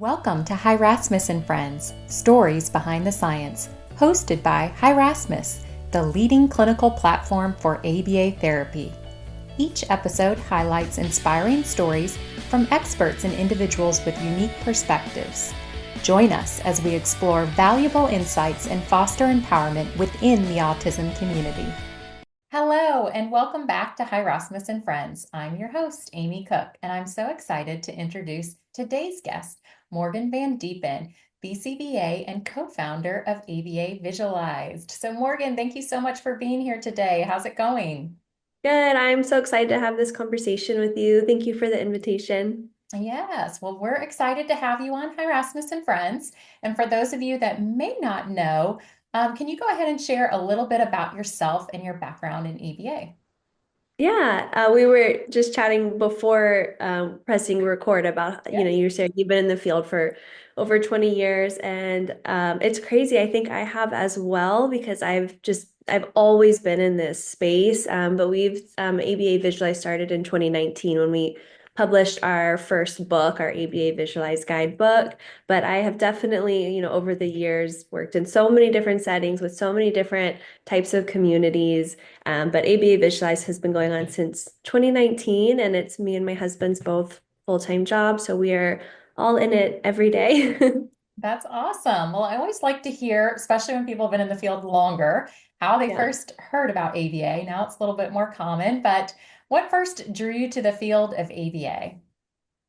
Welcome to Hi Rasmus and Friends, Stories Behind the Science, hosted by Hi Rasmus, the leading clinical platform for ABA therapy. Each episode highlights inspiring stories from experts and individuals with unique perspectives. Join us as we explore valuable insights and foster empowerment within the autism community. Hello, and welcome back to Hi Rasmus and Friends. I'm your host, Amy Cook, and I'm so excited to introduce today's guest, Morgan van Diepen, BCBA and co-founder of ABA Visualized. So Morgan, thank you so much for being here today. How's it going? Good. I'm so excited to have this conversation with you. Thank you for the invitation. Yes, well, we're excited to have you on Hi Rasmus and Friends. And for those of you that may not know, can you go ahead and share a little bit about yourself and your background in ABA? Yeah, we were just chatting before pressing record about, you said you've been in the field for over 20 years, and it's crazy. I think I have as well because I've always been in this space. But ABA Visualize started in 2019 when we published our first book, our ABA Visualize guidebook. But I have definitely, over the years worked in so many different settings with so many different types of communities. But ABA Visualize has been going on since 2019, and it's me and my husband's both full-time jobs, so we are all in it every day. That's awesome. Well, I always like to hear, especially when people have been in the field longer, how they Yeah. first heard about ABA. Now it's a little bit more common, but what first drew you to the field of ABA?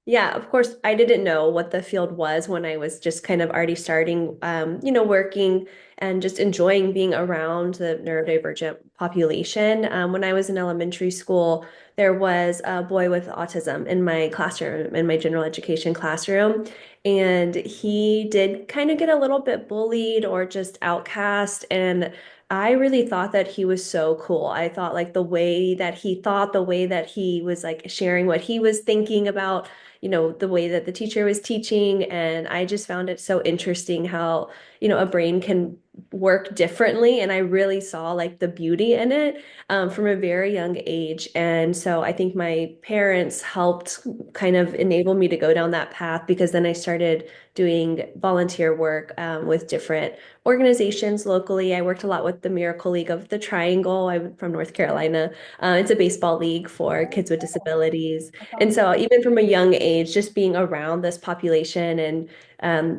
Yeah, of course, I didn't know what the field was when I was just kind of already starting, working and just enjoying being around the neurodivergent population. When I was in elementary school, there was a boy with autism in my classroom, in my general education classroom, and he did kind of get a little bit bullied or just outcast. And I really thought that he was so cool. I thought like the way that he thought, the way that he was like sharing what he was thinking about the way that the teacher was teaching. And I just found it so interesting how, a brain can work differently. And I really saw like the beauty in it from a very young age. And so I think my parents helped kind of enable me to go down that path because then I started doing volunteer work with different organizations locally. I worked a lot with the Miracle League of the Triangle. I'm from North Carolina. It's a baseball league for Oh, kids with disabilities. that's And awesome. so even from a young age, just being around this population and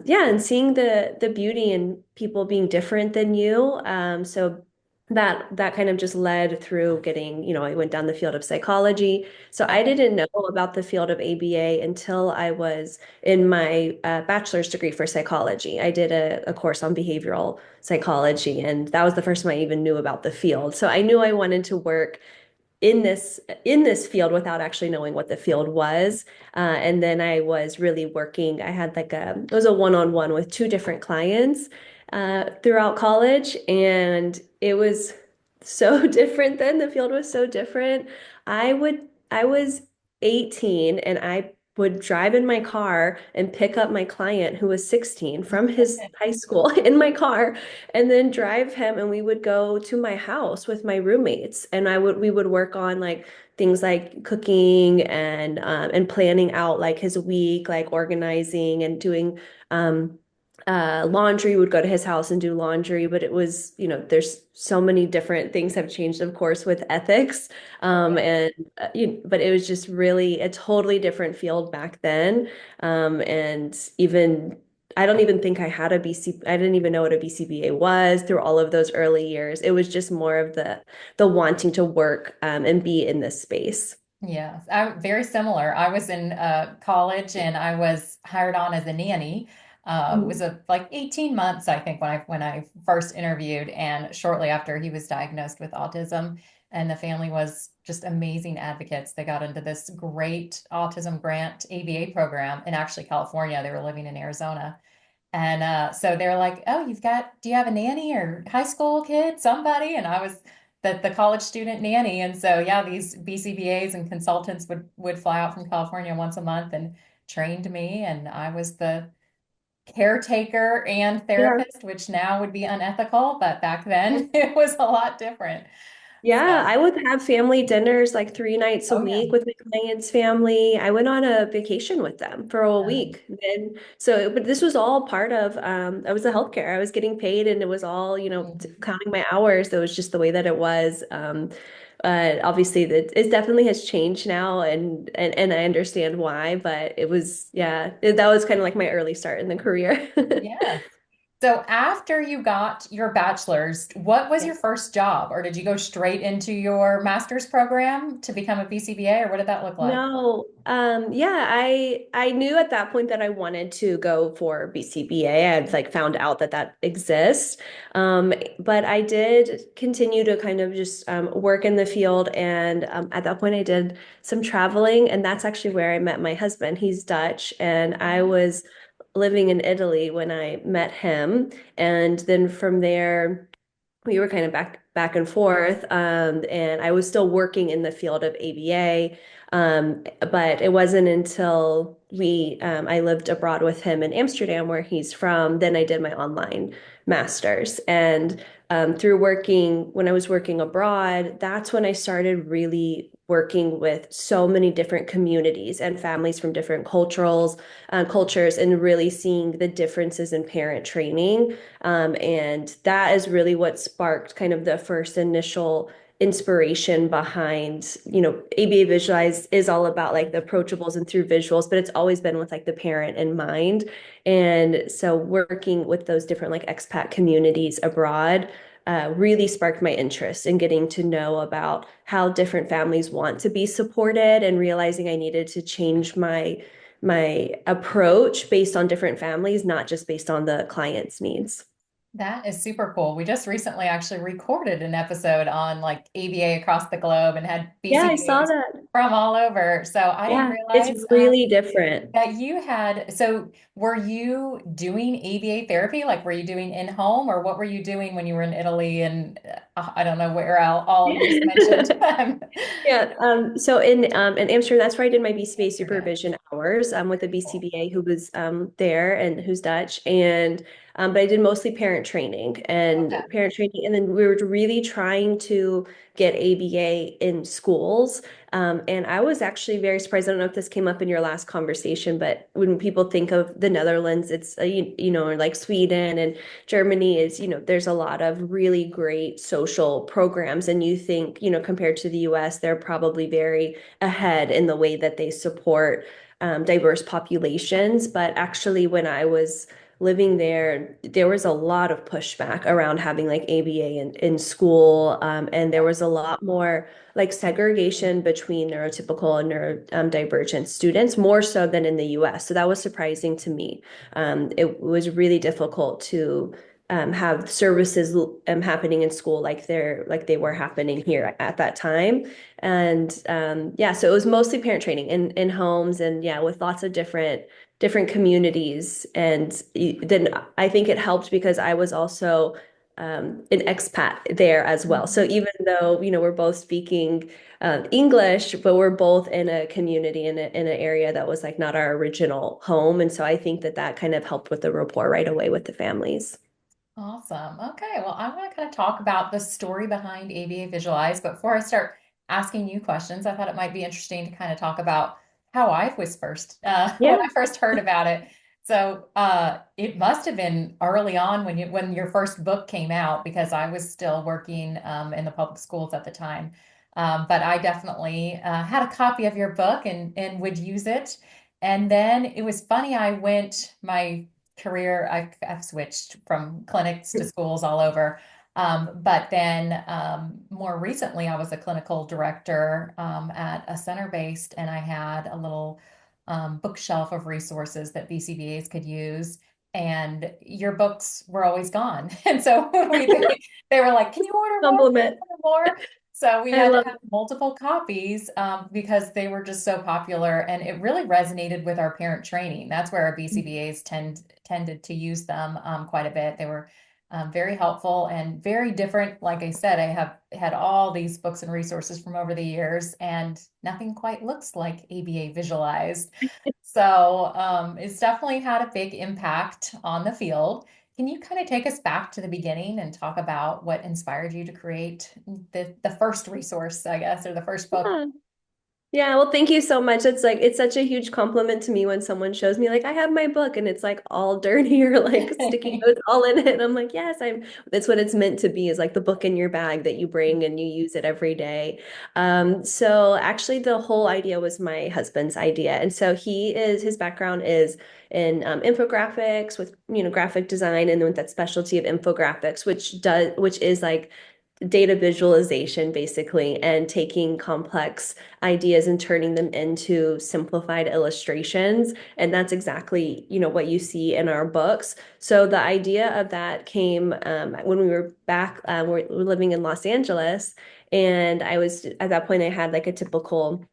yeah, and seeing the beauty in people being different than you. So that kind of just led through getting, I went down the field of psychology. So I Okay. didn't know about the field of ABA until I was in my bachelor's degree for psychology. I did a course on behavioral psychology, and that was the first time I even knew about the field. So I knew I wanted to work in this field without actually knowing what the field was. And then I was really working. I had it was a one-on-one with two different clients throughout college, and it was so different then. The field was so different. I was 18 and I would drive in my car and pick up my client who was 16 from his high school in my car and then drive him and we would go to my house with my roommates and we would work on like things like cooking and planning out like his week, like organizing and doing laundry. Would go to his house and do laundry, but it was, there's so many different things have changed, of course, with ethics. Oh, yeah. And but it was just really a totally different field back then. And even I don't even think I had a BC. I didn't even know what a BCBA was through all of those early years. It was just more of the wanting to work and be in this space. Yes, I'm very similar. I was in college and I was hired on as a nanny. It was Mhm. like 18 months, I think, when I first interviewed, and shortly after he was diagnosed with autism, and the family was just amazing advocates. They got into this great autism grant ABA program in actually California. They were living in Arizona. And so they're like, "Oh, do you have a nanny or high school kid, somebody?" And I was the college student nanny. And so yeah, these BCBAs and consultants would fly out from California once a month and trained me. And I was the caretaker and Yeah. therapist, which now would be unethical, but back then it was a lot different. Yeah, So, I would have family dinners like 3 nights a oh yeah. week with my clients' family. I went on a vacation with them for a Um, week. And so, but this was all part of, I was a healthcare. I was getting paid and it was all, mhm. counting my hours. That was just the way that it was. Obviously it definitely has changed now and I understand why, but it was, yeah, that was kind of like my early start in the career. Yes. So after you got your bachelor's, what was Yeah. your first job? Or did you go straight into your master's program to become a BCBA, or what did that look like? No, yeah, I knew at that point that I wanted to go for BCBA. I had like found out that that exists, but I did continue to kind of just work in the field, and at that point I did some traveling, and that's actually where I met my husband. He's Dutch, and I was living in Italy when I met him, and then from there we were kind of back and forth, and I was still working in the field of ABA, but it wasn't until we I lived abroad with him in Amsterdam, where he's from. Then I did my online master's, and through working when I was working abroad, that's when I started really working with so many different communities and families from different cultures, and really seeing the differences in parent training. And that is really what sparked kind of the first initial inspiration behind, ABA Visualize is all about like the approachables and through visuals, but it's always been with like the parent in mind. And so working with those different like expat communities abroad really sparked my interest in getting to know about how different families want to be supported and realizing I needed to change my approach based on different families, not just based on the client's needs. That is super cool. We just recently actually recorded an episode on like ABA across the globe and had Yeah, I saw BCBAs that. from all over. So I didn't Yeah, it's realize really different. that you had, so were you doing ABA therapy? Like, were you doing in home, or what were you doing when you were in Italy and I don't know where all you just mentioned? Yeah, so in Amsterdam, that's where I did my BCBA Amsterdam. supervision hours with a Cool. BCBA who was there and who's Dutch. And but I did mostly Okay. parent training, and then we were really trying to get ABA in schools. And I was actually very surprised. I don't know if this came up in your last conversation, but when people think of the Netherlands, it's like Sweden and Germany is, there's a lot of really great social programs. And you think, compared to the US, they're probably very ahead in the way that they support diverse populations. But actually, when I was living there, there was a lot of pushback around having like ABA in school. And there was a lot more like segregation between neurotypical and neurodivergent students, more so than in the US. So that was surprising to me. It was really difficult to have services happening in school like they were happening here at that time. And yeah, so it was mostly parent training in homes, and yeah, with lots of different communities. And then I think it helped because I was also an expat there as well. So Mhm. even though, we're both speaking English, but we're both in a community in an area that was like not our original home. And so I think that that kind of helped with the rapport right away with the families. Awesome. Okay. Well, I want to kind of talk about the story behind ABA Visualize, but before I start asking you questions, I thought it might be interesting to kind of talk about how I was first, when Yeah. I first heard about it. So, it must have been early on when your first book came out, because I was still working, in the public schools at the time. But I definitely, had a copy of your book and would use it. And then it was funny, my career, I've switched from clinics to schools all over. But then more recently, I was a clinical director at a center based, and I had a little bookshelf of resources that BCBAs could use. And your books were always gone. And so they were like, can you order more? Can you Compliment. order more? So we I had to love have multiple copies because they were just so popular, and it really resonated with our parent training. That's where our BCBAs tended to use them quite a bit. They were very helpful and very different. Like I said, I have had all these books and resources from over the years, and nothing quite looks like ABA visualized. So it's definitely had a big impact on the field. Can you kind of take us back to the beginning and talk about what inspired you to create the first resource, I guess, or the first book? Yeah. Yeah, well, thank you so much. It's such a huge compliment to me when someone shows me like I have my book and it's like all dirty or like sticky notes all in it. And I'm like, yes, that's what it's meant to be, is like the book in your bag that you bring and you use it every day. So actually the whole idea was my husband's idea. And so his background is in infographics with, graphic design, and with that specialty of infographics, which is like data visualization basically, and taking complex ideas and turning them into simplified illustrations. And that's exactly, what you see in our books. So the idea of that came when we were back, we're living in Los Angeles. And I was, at that point, I had like a typical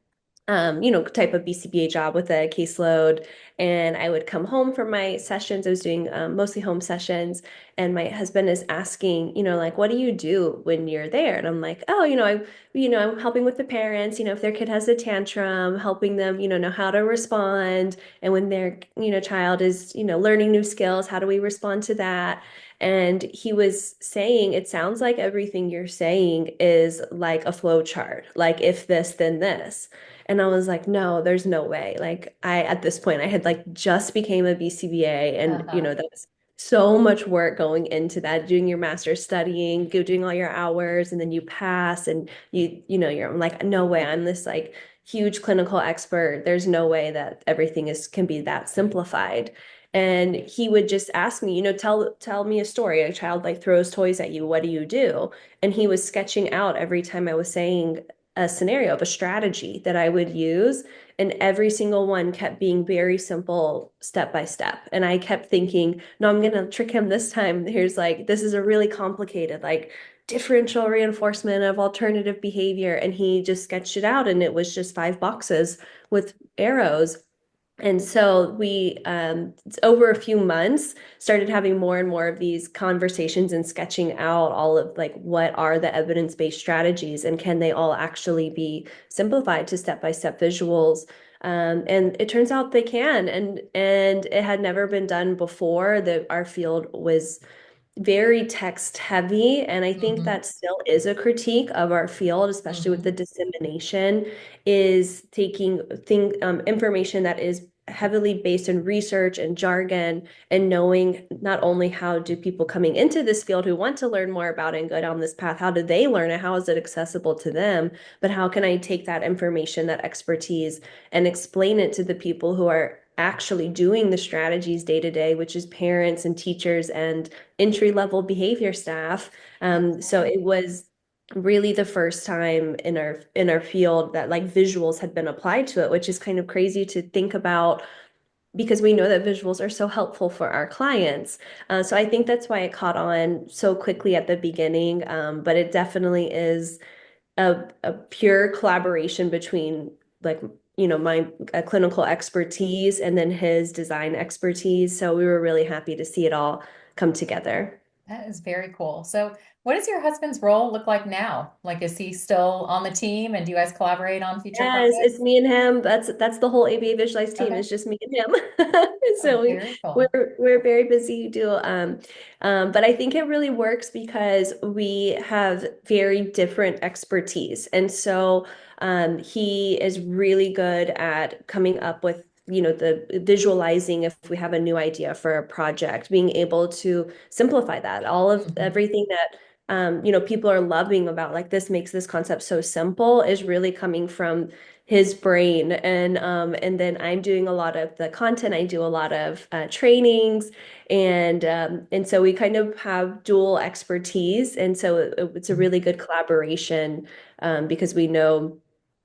type of BCBA job with a caseload. And I would come home from my sessions. I was doing mostly home sessions. And my husband is asking, like, what do you do when you're there? And I'm like, oh, I'm helping with the parents, if their kid has a tantrum, helping them, know how to respond. And when their, child is, learning new skills, how do we respond to that? And he was saying, it sounds like everything you're saying is like a flow chart, like if this, then this. And I was like, no, there's no way. Like at this point, I had like just became a BCBA, and Uh-huh. that's so much work going into that, doing your master's, studying, doing all your hours, and then you pass and I'm like, no way. I'm this like huge clinical expert. There's no way that everything can be that simplified. And he would just ask me, tell me a story. A child like throws toys at you. What do you do? And he was sketching out every time I was saying a scenario of a strategy that I would use. And every single one kept being very simple, step by step. And I kept thinking, no, I'm going to trick him this time. This is a really complicated, like differential reinforcement of alternative behavior. And he just sketched it out. And it was just 5 boxes with arrows. And so we, over a few months, started having more and more of these conversations and sketching out all of like what are the evidence-based strategies and can they all actually be simplified to step-by-step visuals. And it turns out they can, and it had never been done before. That our field was very text heavy. And I think Hmm. that still is a critique of our field, especially with the Hmm. dissemination, is taking information that is heavily based in research and jargon, and knowing not only how do people coming into this field who want to learn more about it and go down this path, how do they learn it? How is it accessible to them? But how can I take that information, that expertise, and explain it to the people who are actually doing the strategies day to day, which is parents and teachers and entry-level behavior staff. So it was really the first time in our field that like visuals had been applied to it, which is kind of crazy to think about because we know that visuals are so helpful for our clients. So I think that's why it caught on so quickly at the beginning. But it definitely is a pure collaboration between like my clinical expertise and then his design expertise. So we were really happy to see it all come together. That is very cool. So, what does your husband's role look like now? Like, is he still on the team and do you guys collaborate on future Yes, it's projects? me and him. That's the whole ABA Visualized team. Okay. It's just me and him. Oh, So very we're cool. we're very busy do but I think it really works because we have very different expertise. And so he is really good at coming up with the visualizing if we have a new idea for a project, being able to simplify that, all of Hmm. everything that people are loving about like this makes this concept so simple is really coming from his brain. And then I'm doing a lot of the content. I do a lot of trainings, and so we kind of have dual expertise, and so it's a really good collaboration because we know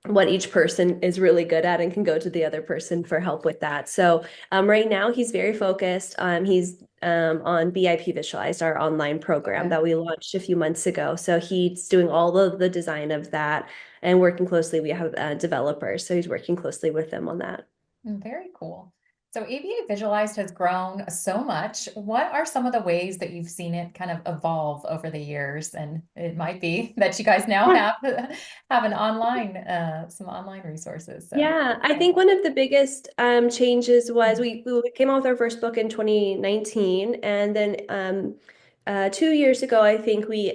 what each person is really good at and can go to the other person for help with that. So right now he's very focused. He's on BIP Visualized, our online program Okay. that we launched a few months ago. So he's doing all of the design of that and working closely. We have developers, so he's working closely with them on that. Very cool. So ABA Visualized has grown so much. What are some of the ways that you've seen it kind of evolve over the years? And it might be that you guys now Yeah. have have an online some online resources. So Yeah, I think one of the biggest changes was we came out with our first book in 2019, and then 2 years ago, I think we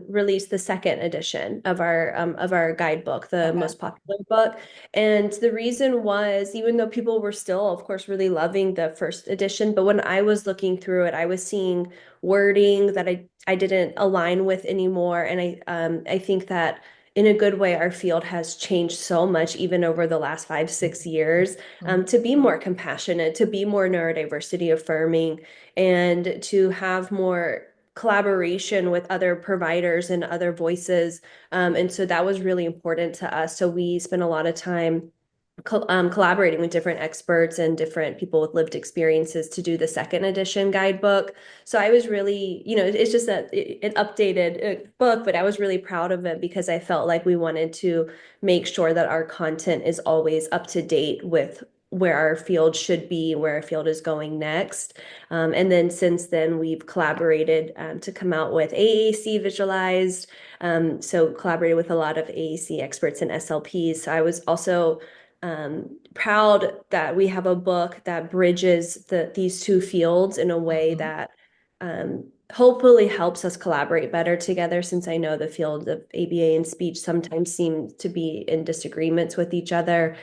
released the second edition of our guidebook, the okay. most popular book. And the reason was, even though people were still, of course, really loving the first edition, but when I was looking through it, I was seeing wording that I didn't align with anymore, and I think that in a good way, our field has changed so much, even over the last 5, 6 years, Mhm. to be more compassionate, to be more neurodiversity affirming, and to have more collaboration with other providers and other voices. And so that was really important to us. So we spent a lot of time collaborating with different experts and different people with lived experiences to do the second edition guidebook. So I was really, it's just an updated book, but I was really proud of it because I felt like we wanted to make sure that our content is always up to date with where our field should be, where our field is going next. And then since then, we've collaborated to come out with AAC Visualized. So collaborated with a lot of AAC experts and SLPs. So I was also proud that we have a book that bridges these two fields in a way Mhm. that hopefully helps us collaborate better together, since I know the field of ABA and speech sometimes seem to be in disagreements with each other.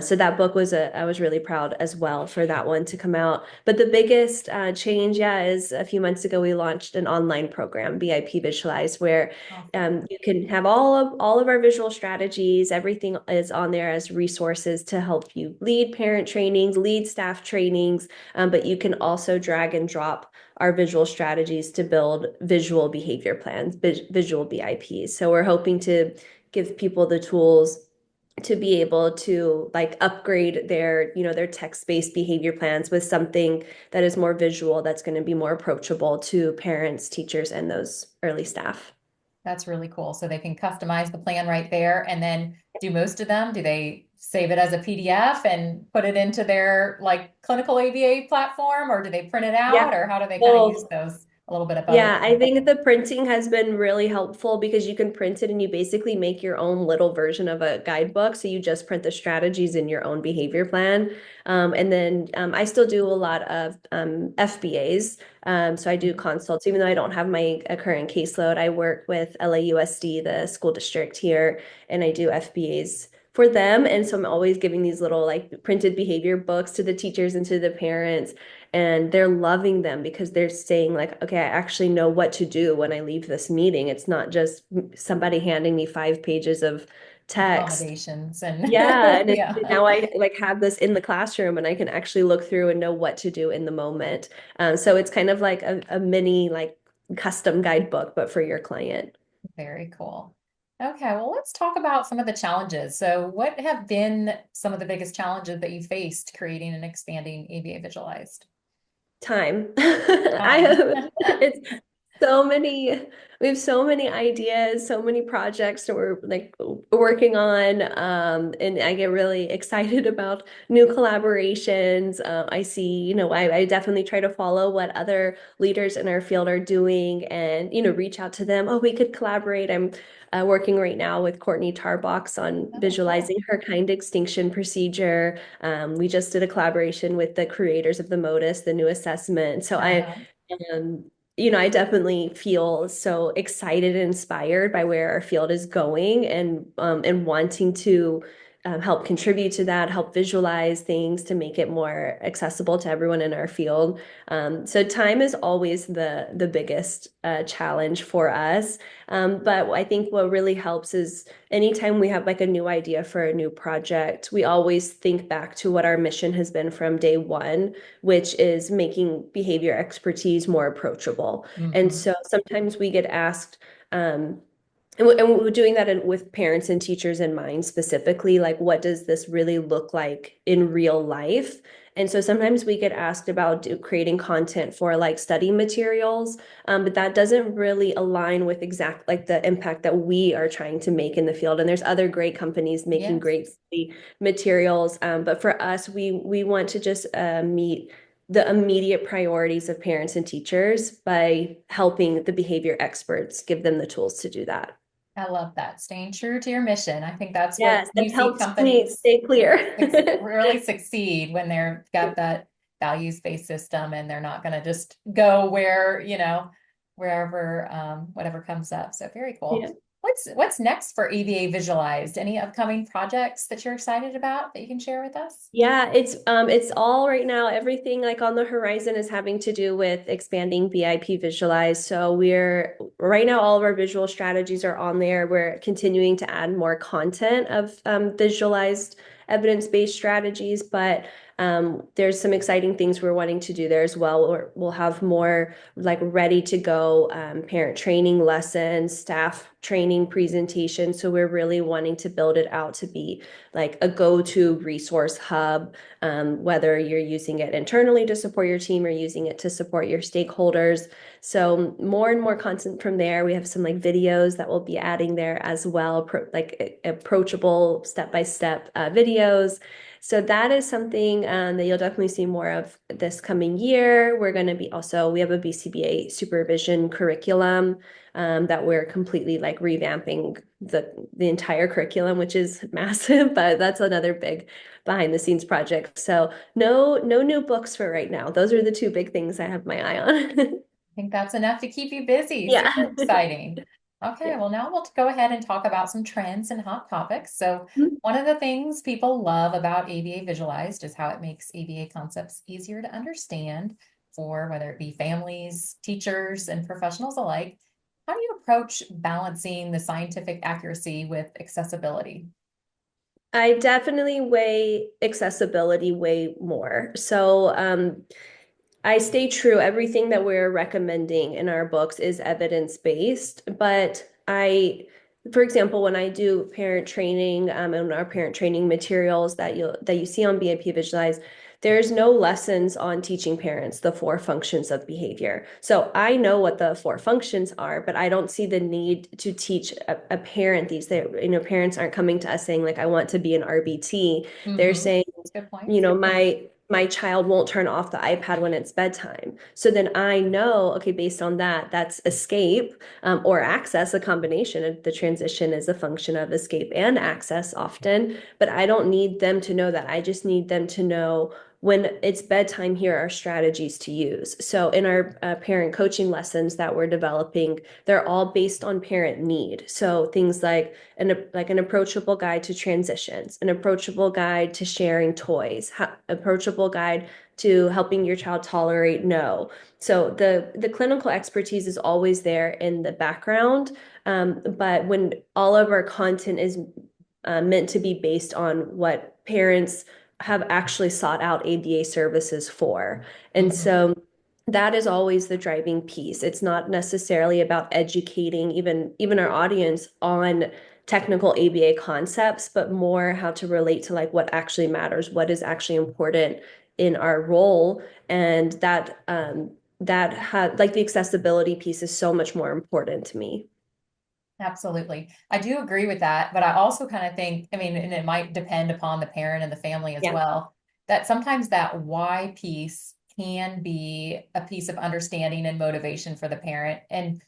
So that book I was really proud as well for that one to come out. But the biggest change, yeah, is a few months ago we launched an online program, BIP Visualize, where Awesome. you can have all of our visual strategies. Everything is on there as resources to help you lead parent trainings, lead staff trainings, but you can also drag and drop our visual strategies to build visual behavior plans, visual BIPs. So we're hoping to give people the tools to be able to like upgrade their text-based behavior plans with something that is more visual, that's going to be more approachable to parents, teachers, and those early staff. That's really cool. So they can customize the plan right there and then do most of them. Do they save it as a PDF and put it into their like clinical ABA platform, or do they print it Yeah. out, or how do they kind of use Well, those? A little bit of both. yeah, I think the printing has been really helpful because you can print it and you basically make your own little version of a guidebook. So you just print the strategies in your own behavior plan. And then I still do a lot of FBAs. So I do Mhm. consults, even though I don't have my current caseload. I work with LAUSD, the school district here, and I do FBAs for them. And so I'm always giving these little like printed behavior books to the teachers and to the parents, and they're loving them because they're saying like, okay, I actually know what to do when I leave this meeting. It's not just somebody handing me 5 pages of text. Accommodations and Yeah, and yeah. now I like have this in the classroom and I can actually look through and know what to do in the moment. So it's kind of like a mini like custom guidebook, but for your client. Very cool. Okay, well, let's talk about some of the challenges. So, what have been some of the biggest challenges that you faced creating and expanding ABA Visualized? Time. I Time. have it's so many, we have so many ideas, so many projects that we're like working on. And I get really excited about new collaborations. I see, I definitely try to follow what other leaders in our field are doing and, reach out to them. Oh, we could collaborate. I'm working right now with Courtney Tarbox on Oh, cool. visualizing her kind extinction procedure. We just did a collaboration with the creators of the MODIS, the new assessment. So Uh-huh. um, I definitely feel so excited and inspired by where our field is going, and wanting to help contribute to that, help visualize things to make it more accessible to everyone in our field. So time is always the biggest challenge for us. But I think what really helps is anytime we have like a new idea for a new project, we always think back to what our mission has been from day one, which is making behavior expertise more approachable. And Hmm. so sometimes we get asked, and we're doing that with parents and teachers in mind specifically, like what does this really look like in real life? And so sometimes we get asked about creating content for like study materials, but that doesn't really align with exact like the impact that we are trying to make in the field. And there's other great companies making Yes. great study materials, but for us, we want to just meet the immediate priorities of parents and teachers by helping the behavior experts give them the tools to do that. I love that. Staying true to your mission. I think that's what Yes, you that see helps me companies stay clear. really succeed when they're got that values-based system and they're not going to just go where, wherever, whatever comes up. So very cool. Yeah. What's next for EVA Visualized? Any upcoming projects that you're excited about that you can share with us? Yeah, it's all right now. Everything like on the horizon is having to do with expanding BIP Visualize. So we're right now all of our visual strategies are on there. We're continuing to add more content of visualized evidence-based strategies, but there's some exciting things we're wanting to do there as well. We'll have more like ready to go parent training lessons, staff training presentations. So we're really wanting to build it out to be like a go-to resource hub, whether you're using it internally to support your team or using it to support your stakeholders. So more and more content from there. We have some like videos that we'll be adding there as well, like approachable step-by-step videos. So that is something that you'll definitely see more of this coming year. We're going to be also, we have a BCBA supervision curriculum that we're completely like revamping the entire curriculum, which is massive, but that's another big behind the scenes project. So no new books for right now. Those are the two big things I have my eye on. I think that's enough to keep you busy. Yeah. Super exciting. Okay, Yeah. well, now we'll go ahead and talk about some trends and hot topics. So, one of the things people love about ABA Visualized is how it makes ABA concepts easier to understand for whether it be families, teachers, and professionals alike. How do you approach balancing the scientific accuracy with accessibility? I definitely weigh accessibility way more. So I stay true. Everything that we're recommending in our books is evidence-based, but for example, when I do parent training, and our parent training materials that you see on BIP Visualize, there's no lessons on teaching parents the four functions of behavior. So I know what the four functions are, but I don't see the need to teach a parent these. Parents aren't coming to us saying like, I want to be an RBT. They're Mm-hmm. saying, Good points. my child won't turn off the iPad when it's bedtime. So then I know, okay, based on that, that's escape or access, a combination of the transition is a function of escape and access often, but I don't need them to know that. I just need them to know when it's bedtime, here are strategies to use. So in our parent coaching lessons that we're developing, they're all based on parent need. So things like an approachable guide to transitions, an approachable guide to sharing toys, approachable guide to helping your child tolerate no. So the clinical expertise is always there in the background, but when all of our content is meant to be based on what parents have actually sought out ABA services for. And Mm-hmm. so that is always the driving piece. It's not necessarily about educating even our audience on technical ABA concepts, but more how to relate to like what actually matters, what is actually important in our role. And that had like the accessibility piece is so much more important to me. Absolutely. I do agree with that, but I also kind of think, I mean, and it might depend upon the parent and the family as Yeah. well, that sometimes that why piece can be a piece of understanding and motivation for the parent. And,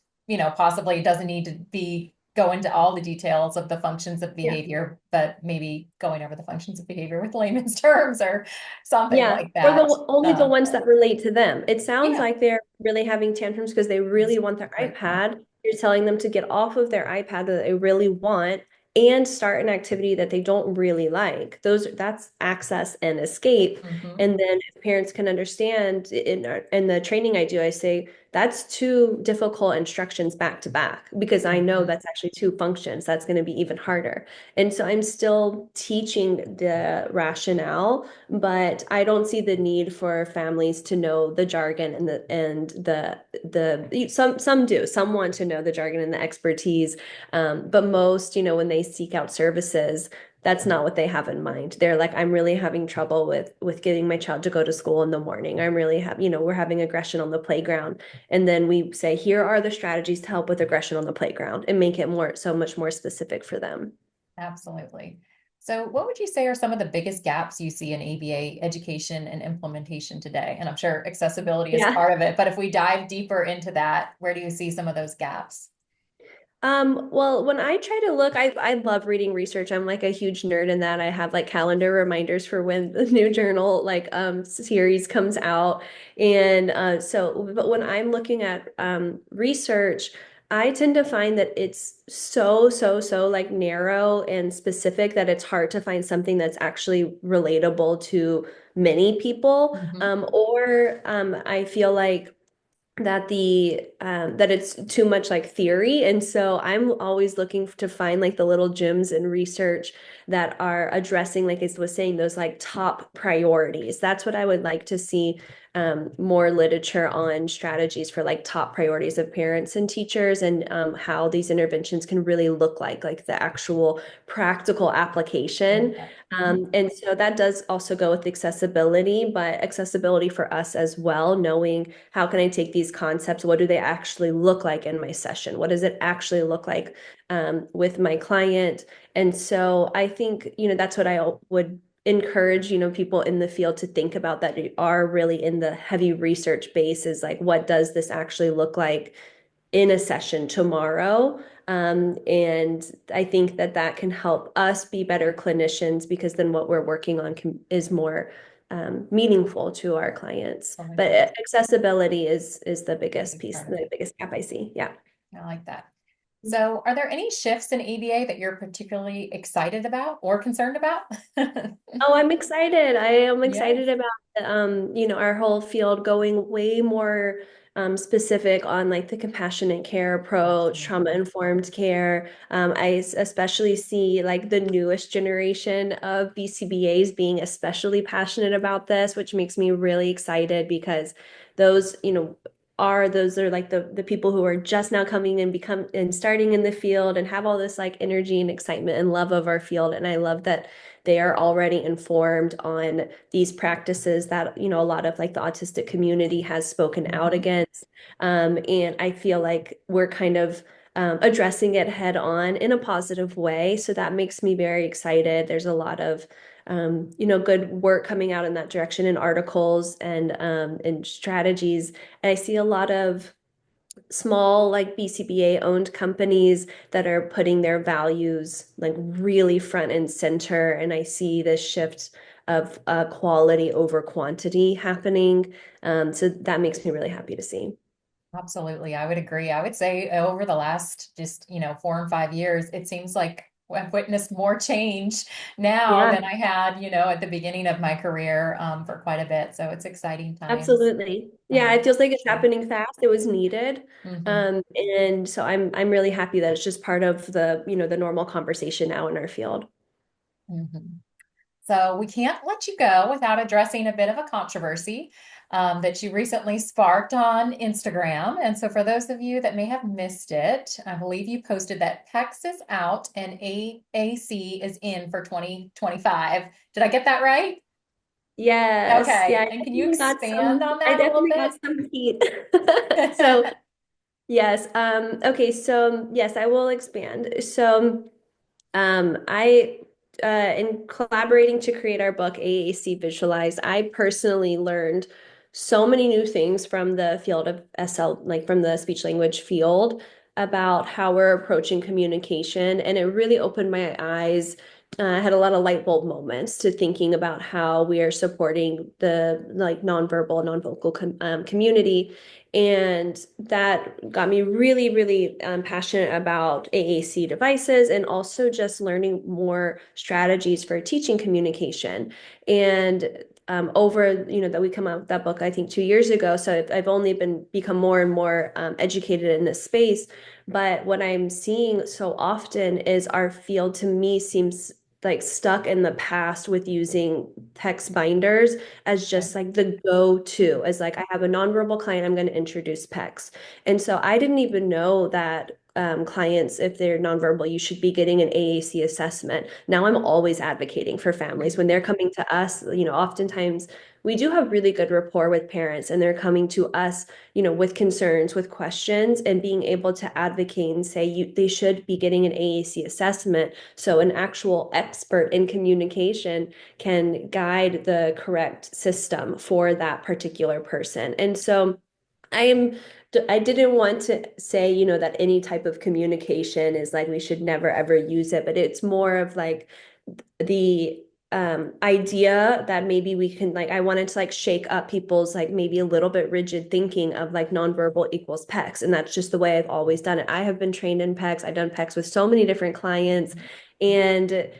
possibly it doesn't need to be go into all the details of the functions of Yeah. behavior, but maybe going over the functions of behavior with layman's terms or something Yeah, like or that. only the ones that relate to them. It sounds Yeah. like they're really having tantrums because they really want their Great point. iPad. You're telling them to get off of their iPad that they really want and start an activity that they don't really like. That's access and escape. Mm-hmm. And then if parents can understand in the training I do, I say that's two difficult instructions back to back because I know Mm-hmm. that's actually two functions. That's going to be even harder. And so I'm still teaching the rationale, but I don't see the need for families to know the jargon and some do. Some want to know the jargon and the expertise. But most, when they seek out services, that's not what they have in mind. They're like, I'm really having trouble with getting my child to go to school in the morning. I'm really we're having aggression on the playground. And then we say, here are the strategies to help with aggression on the playground and make it so much more specific for them. Absolutely. So, what would you say are some of the biggest gaps you see in ABA education and implementation today? And I'm sure accessibility is Yeah. part of it, but if we dive deeper into that, where do you see some of those gaps? Well, when I try to look, I love reading research. I'm like a huge nerd in that. I have like calendar reminders for when the new journal series comes out. And but when I'm looking at research, I tend to find that it's so like narrow and specific that it's hard to find something that's actually relatable to many people. Mhm. Or I feel like that it's too much like theory, and so I'm always looking to find like the little gems in research that are addressing, like I was saying, those like top priorities. That's what I would like to see, more literature on strategies for like top priorities of parents and teachers, and how these interventions can really look like the actual practical application. Mhm. And so that does also go with accessibility, but accessibility for us as well, knowing how can I take these concepts? What do they actually look like in my session? What does it actually look like with my client? And so I think, that's what I would encourage, people in the field to think about, that are really in the heavy research base, is like, what does this actually look like in a session tomorrow? And I think that that can help us be better clinicians, because then what we're working on is more meaningful to our clients. So much But more accessibility is the biggest big piece, part of the it. biggest gap I see. Yeah. I like that. So, are there any shifts in ABA that you're particularly excited about or concerned about? Oh, I'm excited. I am Yes. excited about our whole field going way more specific on like the compassionate care approach, Absolutely. trauma-informed care. Especially see like the newest generation of BCBAs being especially passionate about this, which makes me really excited, because those, those are like the people who are just now coming and become and starting in the field and have all this like energy and excitement and love of our field. And I love that they are already informed on these practices that, a lot of like the autistic community has spoken out Mhm. against. And I feel like we're kind of addressing it head on in a positive way. So that makes me very excited. There's a lot of good work coming out in that direction in articles and strategies. And I see a lot of small like BCBA owned companies that are putting their values like really front and center. And I see this shift of quality over quantity happening. So that makes me really happy to see. Absolutely. I would agree. I would say over the last just, 4 and 5 years, it seems like I've witnessed more change now Yeah, than I had, at the beginning of my career, for quite a bit. So it's exciting times. absolutely. Yeah, it feels like it's happening fast. It was needed. Mhm. And so I'm really happy that it's just part of the normal conversation now in our field. Mhm. So we can't let you go without addressing a bit of a controversy that you recently sparked on Instagram. And so for those of you that may have missed it, I believe you posted that PEX is out and AAC is in for 2025. Did I get that right? Yes. Yeah, Okay. And can you expand on I that a little definitely got bit? some heat. So yes. Okay. So yes, I will expand. So I in collaborating to create our book AAC Visualized, I personally learned so many new things from the field of SL, like from the speech language field, about how we're approaching communication, and it really opened my eyes. I had a lot of light bulb moments to thinking about how we are supporting the like nonverbal, nonvocal community, and that got me really, really passionate about AAC devices, and also just learning more strategies for teaching communication. And over, that we come out with that book, I think 2 years ago. So I've only become more and more educated in this space. But what I'm seeing so often is our field, to me, seems like stuck in the past with using text binders as just like the go-to, as like I have a nonverbal client, I'm going to introduce PECs. And so I didn't even know that clients, if they're nonverbal, you should be getting an AAC assessment. Now I'm always advocating for families when they're coming to us, oftentimes we do have really good rapport with parents and they're coming to us, with concerns, with questions, and being able to advocate and say they should be getting an AAC assessment. So an actual expert in communication can guide the correct system for that particular person. And so I am I didn't want to say, that any type of communication is like we should never ever use it, but it's more of like the idea that maybe we can like I wanted to like shake up people's like maybe a little bit rigid thinking of like nonverbal equals PECs, and that's just the way I've always done it. I have been trained in PECs. I've done PECs with so many different clients, and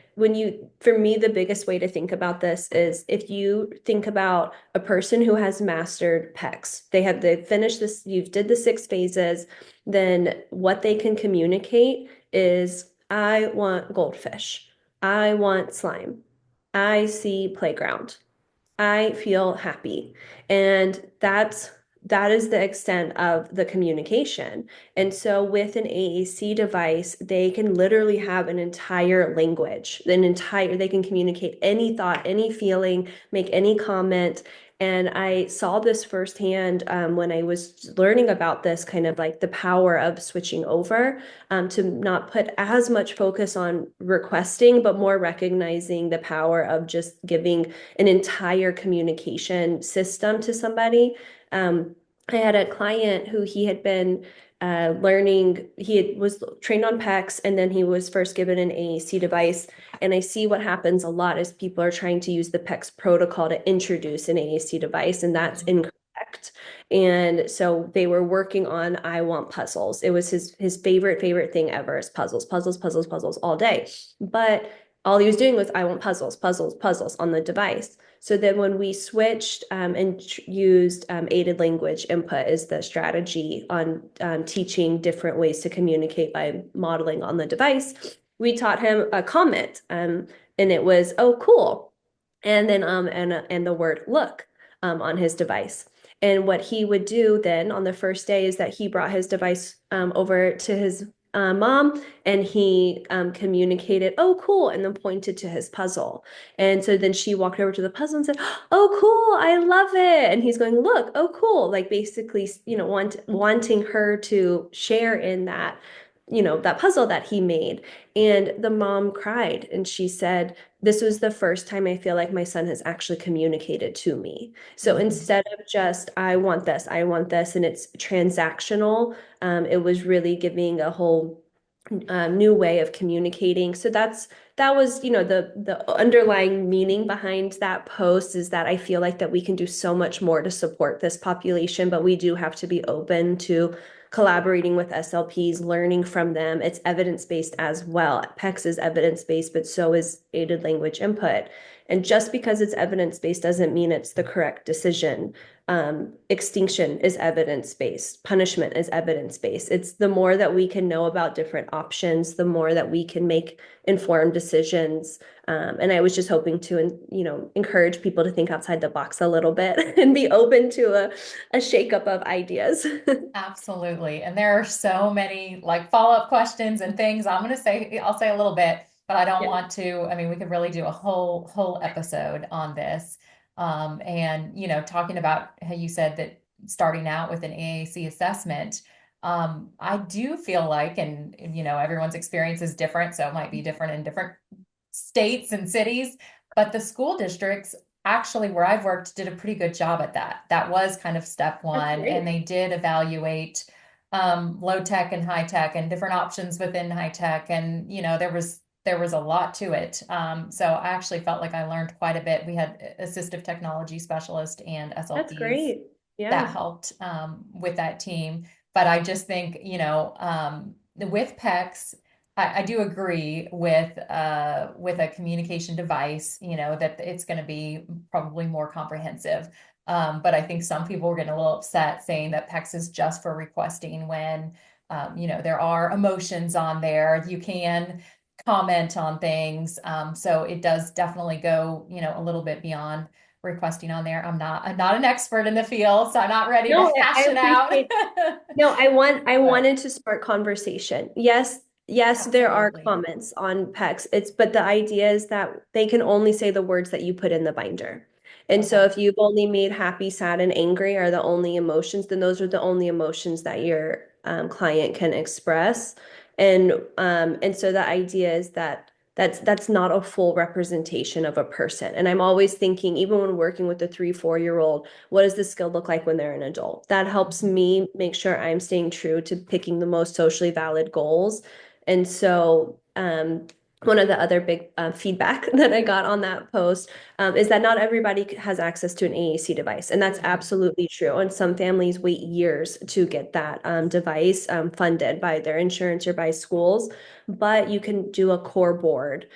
for me, the biggest way to think about this is if you think about a person who has mastered PECs, they finished this, you did the 6 phases, then what they can communicate is I want goldfish. I want slime. I see playground. I feel happy. And that is the extent of the communication. And so with an AAC device, they can literally have an entire language, they can communicate any thought, any feeling, make any comment. And I saw this firsthand when I was learning about this kind of like the power of switching over to not put as much focus on requesting, but more recognizing the power of just giving an entire communication system to somebody. I had a client who he had been was trained on PECs, and then he was first given an AAC device. And I see what happens a lot is people are trying to use the PECs protocol to introduce an AAC device, and that's incorrect. And so they were working on I want puzzles. It was his favorite thing ever is puzzles, puzzles, puzzles, puzzles all day. But all he was doing was I want puzzles, puzzles, puzzles on the device. So then when we switched and used aided language input as the strategy on teaching different ways to communicate by modeling on the device, we taught him a comment, and it was, oh, cool. And then and the word look on his device. And what he would do then on the first day is that he brought his device over to his mom, and he communicated, oh, cool, and then pointed to his puzzle. And so then she walked over to the puzzle and said, oh, cool, I love it. And he's going, look, oh, cool, like basically, wanting her to share in that, that puzzle that he made. And the mom cried and she said, this was the first time I feel like my son has actually communicated to me. So instead of just, I want this, and it's transactional, it was really giving a whole new way of communicating. So that was, the underlying meaning behind that post is that I feel like that we can do so much more to support this population, but we do have to be open to collaborating with SLPs, learning from them. It's evidence-based as well. PECS is evidence-based, but so is aided language input. And just because it's evidence-based doesn't mean it's the correct decision. Extinction is evidence-based. Punishment is evidence-based. It's the more that we can know about different options, the more that we can make informed decisions. And I was just hoping to, encourage people to think outside the box a little bit and be open to a shakeup of ideas. Absolutely. And there are so many like follow-up questions and things. I'll say a little bit, but I don't Yeah. want to, I mean, we could really do a whole episode on this. And talking about how you said that starting out with an AAC assessment, I do feel like, and everyone's experience is different, so it might be different in different states and cities, but the school districts actually where I've worked did a pretty good job at that. That was kind of step That's one, and great. they did evaluate low tech and high tech and different options within high tech, and there was a lot to it. So I actually felt like I learned quite a bit. We had assistive technology specialist and That's SLPs great. that Yeah. helped with that team. But I just think, with PECs, I do agree with a communication device, that it's going to be probably more comprehensive. But I think some people were getting a little upset saying that PECs is just for requesting when, there are emotions on there. You can comment on things. So it does definitely go, a little bit beyond requesting on there. I'm not an expert in the field, so I'm not ready to No, I hash it out. appreciate. No, I But wanted to start conversation. Yes, yes, there are absolutely. comments on PECs. But the idea is that they can only say the words that you put in the binder. And so Okay. if you've only made happy, sad, and angry are the only emotions, then those are the only emotions that your client can express. And so the idea is that that's not a full representation of a person. And I'm always thinking, even when working with a 3, 4 year old, what does the skill look like when they're an adult? That helps Mhm. me make sure I'm staying true to picking the most socially valid goals. And so, one of the other big feedback that I got on that post is that not everybody has access to an AAC device. And that's Mhm. absolutely true. And some families wait years to get that device funded by their insurance or by schools. But you can do a core board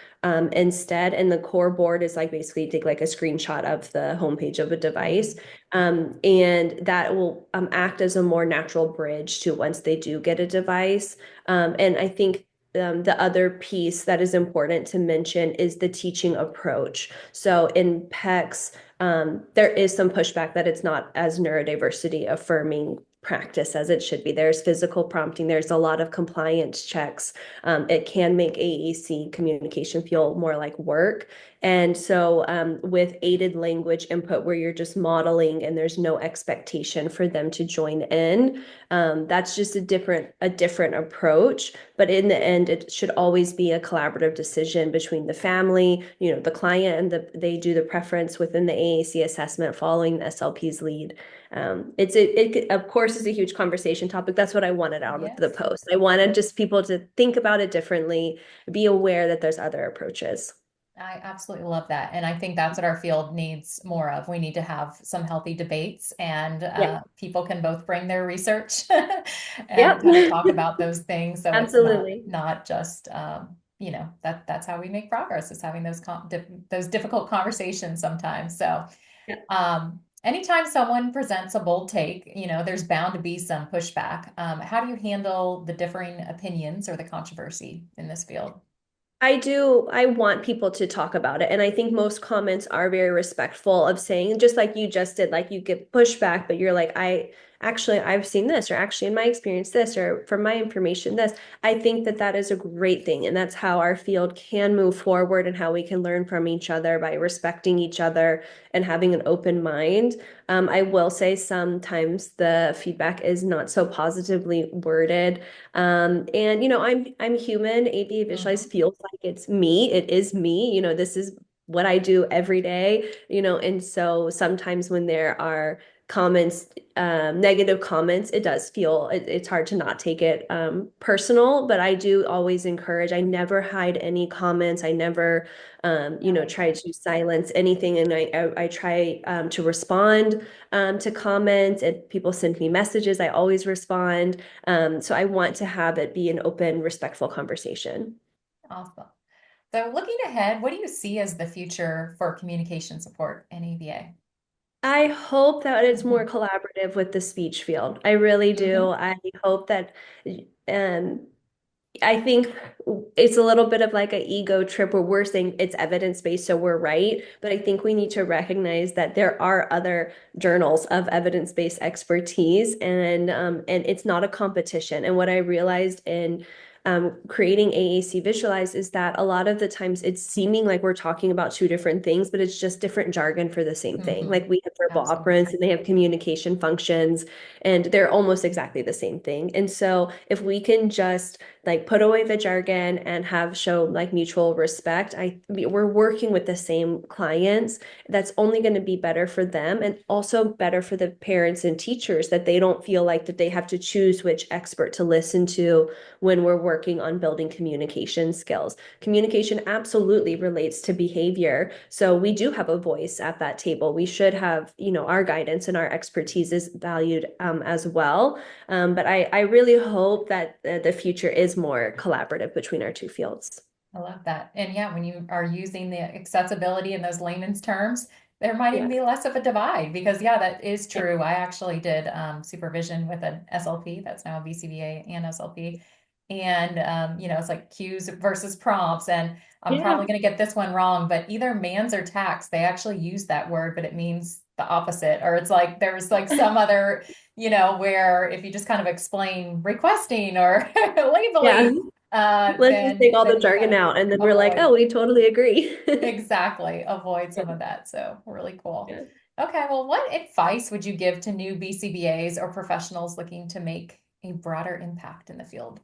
instead. And the core board is like basically take like a screenshot of the homepage of a device. Mhm. And that will act as a more natural bridge to once they do get a device. And I think the other piece that is important to mention is the teaching approach. So in PECs, there is some pushback that it's not as neurodiversity affirming practice as it should be. There's physical prompting, there's a lot of compliance checks. It can make AAC communication feel more like work. And so, with aided language input, where you're just modeling and there's no expectation for them to join in, that's just a different approach. But in the end, it should always be a collaborative decision between the family, the client, and they do the preference within the AAC assessment following the SLP's lead. It of course is a huge conversation topic. That's what I wanted out of the Yes. post. I wanted just people to think about it differently, be aware that there's other approaches. I absolutely love that. And I think that's what our field needs more of. We need to have some healthy debates, and Yeah. people can both bring their research and Yep. kind of talk about those things. So it's Absolutely. not just that's how we make progress, is having those difficult conversations sometimes. So Yeah. anytime someone presents a bold take, there's bound to be some pushback. How do you handle the differing opinions or the controversy in this field? I do. I want people to talk about it. And I think most comments are very respectful of saying, just like you just did, like you get pushback, but you're like, I've seen this, or actually in my experience, this, or from my information, this. I think that that is a great thing. And that's how our field can move forward and how we can learn from each other by respecting each other and having an open mind. I will say sometimes the feedback is not so positively worded. And I'm human. ABA Visualize Mhm. feels like it's me. It is me. This is what I do every day. And so sometimes when there are comments, negative comments, it does feel it's hard to not take it personal. But I do always encourage. I never hide any comments. I never, I like try that. to silence anything, and I try to respond to comments. If people send me messages, I always respond. So I want to have it be an open, respectful conversation. Awesome. So looking ahead, what do you see as the future for communication support in ABA? I hope that it's more Mhm. collaborative with the speech field. I really do. Mhm. I hope that um, I think it's a little bit of like an ego trip where we're saying it's evidence-based, so we're right. But I think we need to recognize that there are other journals of evidence-based expertise, and it's not a competition. And what I realized in creating AAC Visualize is that a lot of the times it's seeming like we're talking about two different things, but it's just different jargon for the same thing. Mhm. Like we have verbal operants Absolutely. and they have communication functions, and they're almost exactly the same thing. And so if we can just like put away the jargon and have show like mutual respect, we're working with the same clients. That's only going to be better for them, and also better for the parents and teachers, that they don't feel like that they have to choose which expert to listen to when we're working on building communication skills. Communication absolutely relates to behavior, so we do have a voice at that table. We should have, our guidance and our expertise is valued as well. But I really hope that the future is more collaborative between our two fields. I love that. And yeah, when you are using the accessibility in those layman's terms, there might even Yeah. be less of a divide, because yeah, that is Yeah. true. I actually did supervision with an SLP that's now a BCBA and SLP. And, it's like cues versus prompts. And I'm Yeah. probably going to get this one wrong, but either mans or tax, they actually use that word, but it means the opposite. Or it's like there's like some other, where if you just kind of explain requesting or Yeah. labeling, Let's just take all the then you kind jargon of out and then we're like, avoid. oh, we totally agree. Exactly. Avoid Yeah. some of that. So really cool. Yeah. Okay. Well, what advice would you give to new BCBAs or professionals looking to make a broader impact in the field?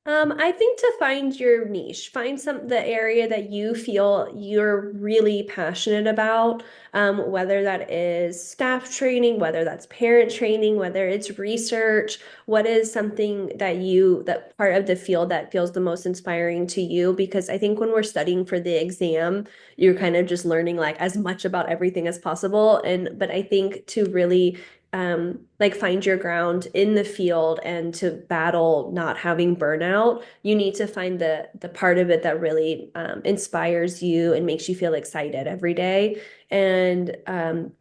I think to find your niche, find the area that you feel you're really passionate about, whether that is staff training, whether that's parent training, whether it's research, what is something that part of the field that feels the most inspiring to you? Because I think when we're studying for the exam, you're kind of just learning like as much about everything as possible. But I think to really like find your ground in the field and to battle not having burnout, you need to find the part of it that really inspires you and makes you feel excited every day. And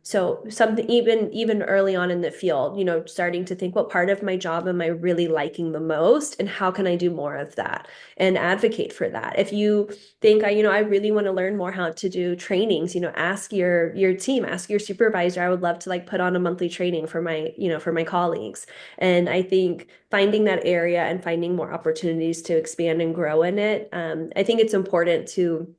so something even early on in the field, starting to think what part of my job am I really liking the most, and how can I do more of that, and advocate for that. If you think I really want to learn more how to do trainings, ask your team, ask your supervisor. I would love to like put on a monthly training for my colleagues. And I think finding that area and finding more opportunities to expand and grow in it. I think it's important to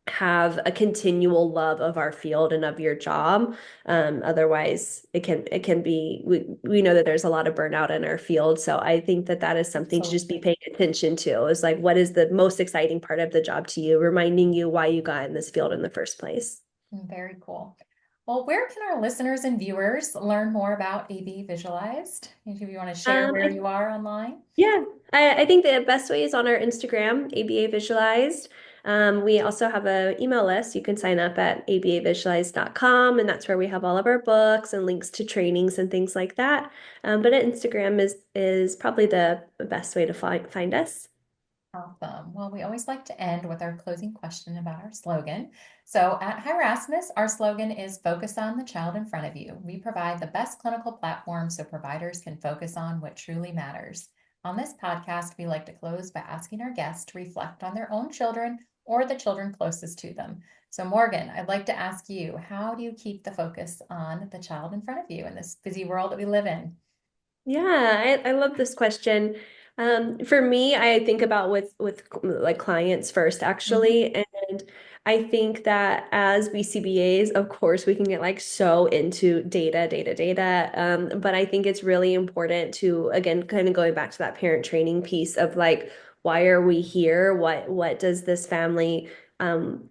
have a continual love of our field and of your job. Otherwise, it can be we know that there's a lot of burnout in our field. So I think that is something to just be Absolutely. paying attention to. Is like, what is the most exciting part of the job to you? Reminding you why you got in this field in the first place. Very cool. Well, where can our listeners and viewers learn more about AB Visualized? If you want to share where I you are online. Yeah, I think the best way is on our Instagram, ABA Visualized. We also have an email list. You can sign up at abavisualized.com, and that's where we have all of our books and links to trainings and things like that. But Instagram is probably the best way to find us. Awesome. Well, we always like to end with our closing question about our slogan. So at Hi Rasmus, our slogan is focus on the child in front of you. We provide the best clinical platform so providers can focus on what truly matters. On this podcast, we like to close by asking our guests to reflect on their own children or the children closest to them. So Morgan, I'd like to ask you, how do you keep the focus on the child in front of you in this busy world that we live in? Yeah, I love this question. For me, I think about with like clients first, Mhm. actually, and I think that as BCBAs, of course, we can get like so into data. But I think it's really important to, again, kind of going back to that parent training piece of like, why are we here? What does this family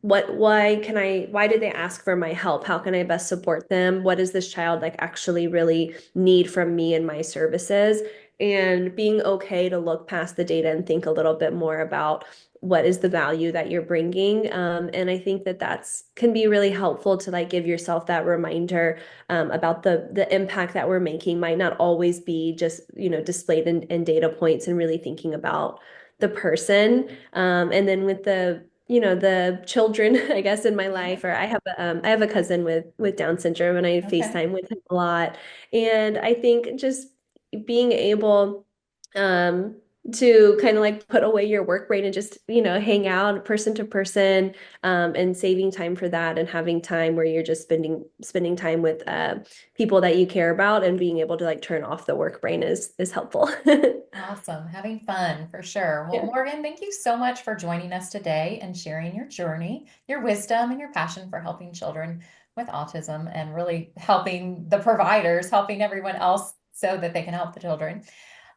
why did they ask for my help? How can I best support them? What does this child like actually really need from me and my services? And being okay to look past the data and think a little bit more about what is the value that you're bringing. And I think that's can be really helpful to like give yourself that reminder about the impact that we're making might not always be just, displayed in data points, and really thinking about the person. And then with the children, I guess, in my Yeah. life, or I have a cousin with Down syndrome, and I Okay. FaceTime with him a lot. And I think just being able um to kind of like put away your work brain and just, hang out person to person, and saving time for that, and having time where you're just spending time with people that you care about, and being able to like turn off the work brain is helpful. Awesome. Having fun for sure. Well, Yeah. Morgan, thank you so much for joining us today and sharing your journey, your wisdom, and your passion for helping children with autism and really helping the providers, helping everyone else so that they can help the children.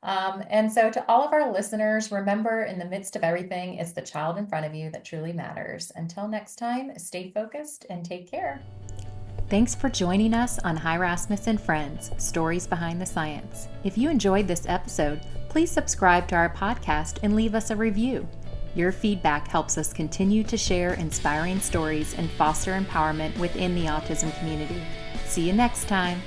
And so, to all of our listeners, remember in the midst of everything, it's the child in front of you that truly matters. Until next time, stay focused and take care. Thanks for joining us on Hi Rasmus and Friends, Stories Behind the Science. If you enjoyed this episode, please subscribe to our podcast and leave us a review. Your feedback helps us continue to share inspiring stories and foster empowerment within the autism community. See you next time.